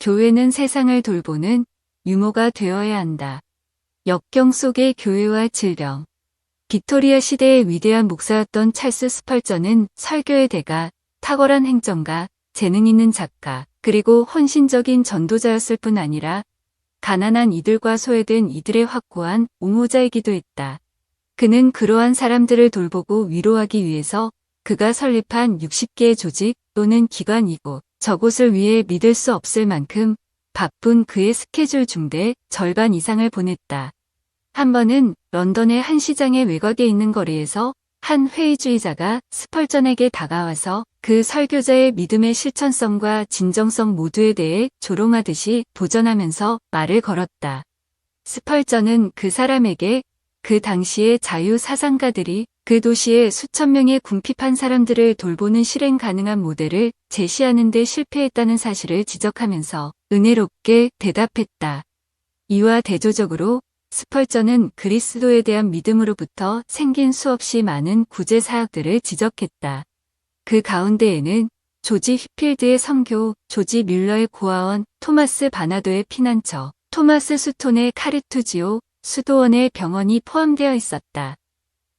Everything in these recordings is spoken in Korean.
교회는 세상을 돌보는 유모가 되어야 한다. 역경 속의 교회와 질병. 빅토리아 시대의 위대한 목사였던 찰스 스펄전은 설교의 대가, 탁월한 행정가, 재능 있는 작가, 그리고 헌신적인 전도자였을 뿐 아니라 가난한 이들과 소외된 이들의 확고한 옹호자이기도 했다. 그는 그러한 사람들을 돌보고 위로하기 위해서 그가 설립한 60개의 조직 또는 기관 이곳 저곳을 위해 믿을 수 없을 만큼 바쁜 그의 스케줄 중대 절반 이상을 보냈다. 한 번은 런던의 한 시장의 외곽에 있는 거리에서 한 회의주의자가 스펄전에게 다가와서 그 설교자의 믿음의 실천성과 진정성 모두에 대해 조롱하듯이 도전하면서 말을 걸었다. 스펄전은 그 사람에게 그 당시의 자유사상가들이 그 도시의 수천 명의 궁핍한 사람들을 돌보는 실행 가능한 모델을 제시하는 데 실패했다는 사실을 지적하면서 은혜롭게 대답했다. 이와 대조적으로 스펄전은 그리스도에 대한 믿음으로부터 생긴 수없이 많은 구제 사역들을 지적했다. 그 가운데에는 조지 휘필드의 선교, 조지 뮬러의 고아원, 토마스 바나도의 피난처, 토마스 수톤의 카리투지오, 수도원의 병원이 포함되어 있었다.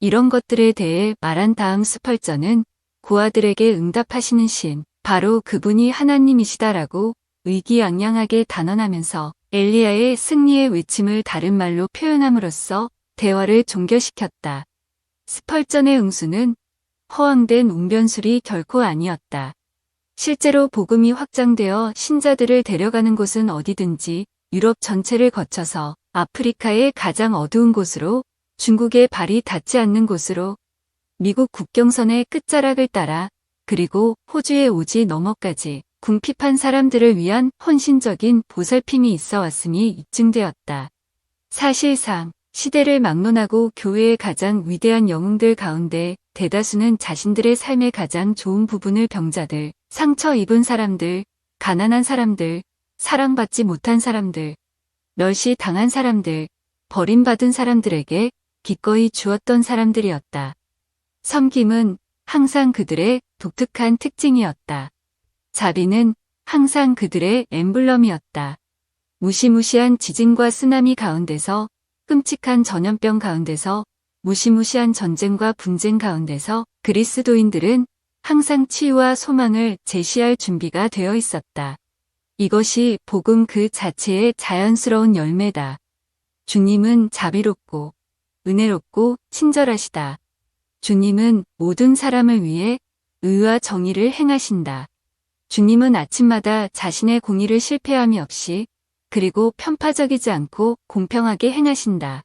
이런 것들에 대해 말한 다음 스펄전은 고아들에게 응답하시는 신, 바로 그분이 하나님이시다라고 의기양양하게 단언하면서 엘리야의 승리의 외침을 다른 말로 표현함으로써 대화를 종결시켰다. 스펄전의 응수는 허황된 웅변술이 결코 아니었다. 실제로 복음이 확장되어 신자들을 데려가는 곳은 어디든지 유럽 전체를 거쳐서 아프리카의 가장 어두운 곳으로, 중국의 발이 닿지 않는 곳으로, 미국 국경선의 끝자락을 따라, 그리고 호주의 오지 너머까지 궁핍한 사람들을 위한 헌신적인 보살핌이 있어 왔음이 입증되었다. 사실상 시대를 막론하고 교회의 가장 위대한 영웅들 가운데 대다수는 자신들의 삶의 가장 좋은 부분을 병자들, 상처 입은 사람들, 가난한 사람들, 사랑받지 못한 사람들, 멸시당한 사람들, 버림받은 사람들에게 기꺼이 주었던 사람들이었다. 섬김은 항상 그들의 독특한 특징이었다. 자비는 항상 그들의 엠블럼이었다. 무시무시한 지진과 쓰나미 가운데서, 끔찍한 전염병 가운데서, 무시무시한 전쟁과 분쟁 가운데서 그리스도인들은 항상 치유와 소망을 제시할 준비가 되어 있었다. 이것이 복음 그 자체의 자연스러운 열매다. 주님은 자비롭고 은혜롭고 친절하시다. 주님은 모든 사람을 위해 의와 정의를 행하신다. 주님은 아침마다 자신의 공의를 실패함이 없이 그리고 편파적이지 않고 공평하게 행하신다.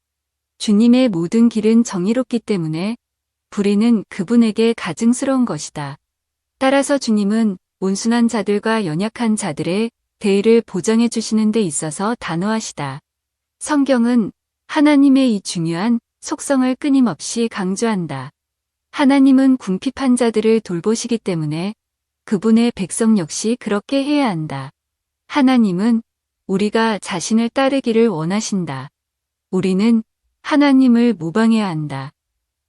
주님의 모든 길은 정의롭기 때문에 불의는 그분에게 가증스러운 것이다. 따라서 주님은 온순한 자들과 연약한 자들의 대의를 보장해 주시는 데 있어서 단호하시다. 성경은 하나님의 이 중요한 속성을 끊임없이 강조한다. 하나님은 궁핍한 자들을 돌보시기 때문에 그분의 백성 역시 그렇게 해야 한다. 하나님은 우리가 자신을 따르기를 원하신다. 우리는 하나님을 모방해야 한다.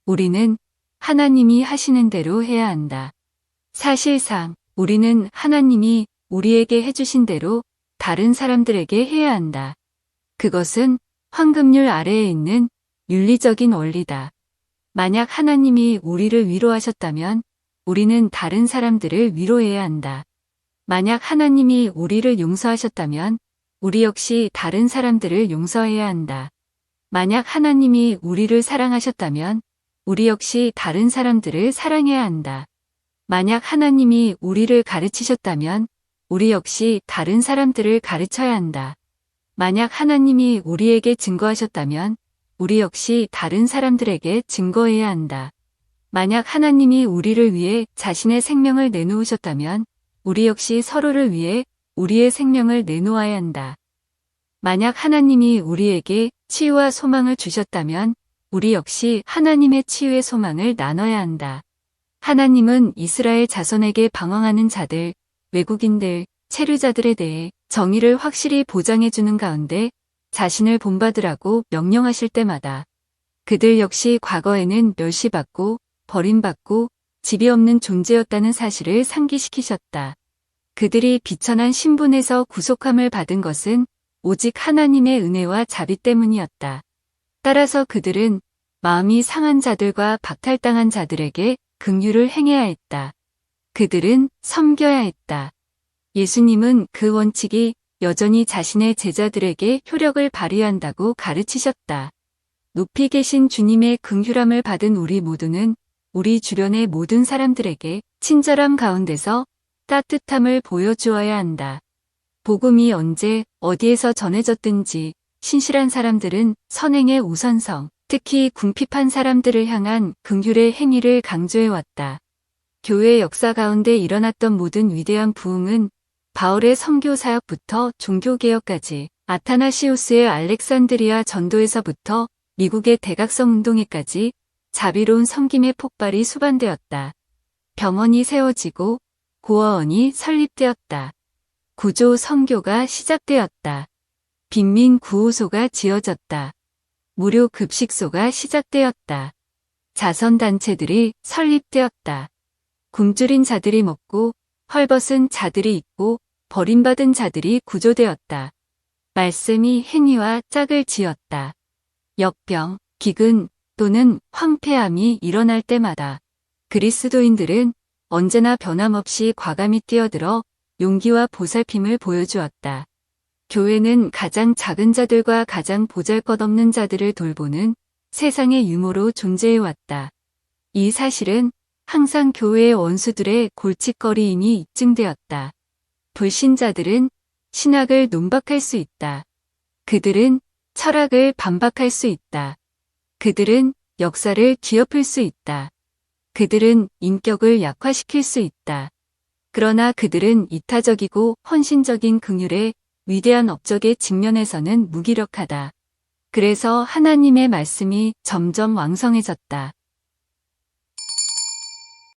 우리는 하나님이 하시는 대로 해야 한다. 사실상 우리는 하나님이 우리에게 해주신 대로 다른 사람들에게 해야 한다. 그것은 황금률 아래에 있는 윤리적인 원리다. 만약 하나님이 우리를 위로하셨다면 우리는 다른 사람들을 위로해야 한다. 만약 하나님이 우리를 용서하셨다면 우리 역시 다른 사람들을 용서해야 한다. 만약 하나님이 우리를 사랑하셨다면 우리 역시 다른 사람들을 사랑해야 한다. 만약 하나님이 우리를 가르치셨다면 우리 역시 다른 사람들을 가르쳐야 한다. 만약 하나님이 우리에게 증거하셨다면 우리 역시 다른 사람들에게 증거해야 한다. 만약 하나님이 우리를 위해 자신의 생명을 내놓으셨다면 우리 역시 서로를 위해 우리의 생명을 내놓아야 한다. 만약 하나님이 우리에게 치유와 소망을 주셨다면 우리 역시 하나님의 치유의 소망을 나눠야 한다. 하나님은 이스라엘 자손에게 방황하는 자들, 외국인들, 체류자들에 대해 정의를 확실히 보장해주는 가운데 자신을 본받으라고 명령하실 때마다 그들 역시 과거에는 멸시받고 버림받고 집이 없는 존재였다는 사실을 상기시키셨다. 그들이 비천한 신분에서 구속함을 받은 것은 오직 하나님의 은혜와 자비 때문이었다. 따라서 그들은 마음이 상한 자들과 박탈당한 자들에게 긍휼을 행해야 했다. 그들은 섬겨야 했다. 예수님은 그 원칙이 여전히 자신의 제자들에게 효력을 발휘한다고 가르치셨다. 높이 계신 주님의 긍휼함을 받은 우리 모두는 우리 주변의 모든 사람들에게 친절함 가운데서 따뜻함을 보여주어야 한다. 복음이 언제 어디에서 전해졌든지 신실한 사람들은 선행의 우선성, 특히 궁핍한 사람들을 향한 긍휼의 행위를 강조해왔다. 교회 역사 가운데 일어났던 모든 위대한 부흥은 바울의 선교 사역부터 종교개혁까지, 아타나시우스의 알렉산드리아 전도에서부터 미국의 대각성 운동회까지 자비로운 섬김의 폭발이 수반되었다. 병원이 세워지고 고아원이 설립되었다. 구조 선교가 시작되었다. 빈민 구호소가 지어졌다. 무료 급식소가 시작되었다. 자선단체들이 설립되었다. 굶주린 자들이 먹고 헐벗은 자들이 있고 버림받은 자들이 구조되었다. 말씀이 행위와 짝을 지었다. 역병, 기근 또는 황폐함이 일어날 때마다 그리스도인들은 언제나 변함없이 과감히 뛰어들어 용기와 보살핌을 보여주었다. 교회는 가장 작은 자들과 가장 보잘것없는 자들을 돌보는 세상의 유모로 존재해왔다. 이 사실은 항상 교회의 원수들의 골칫거리임이 입증되었다. 불신자들은 신학을 논박할 수 있다. 그들은 철학을 반박할 수 있다. 그들은 역사를 뒤엎을 수 있다. 그들은 인격을 약화시킬 수 있다. 그러나 그들은 이타적이고 헌신적인 긍휼의 위대한 업적에 직면해서는 무기력하다. 그래서 하나님의 말씀이 점점 왕성해졌다.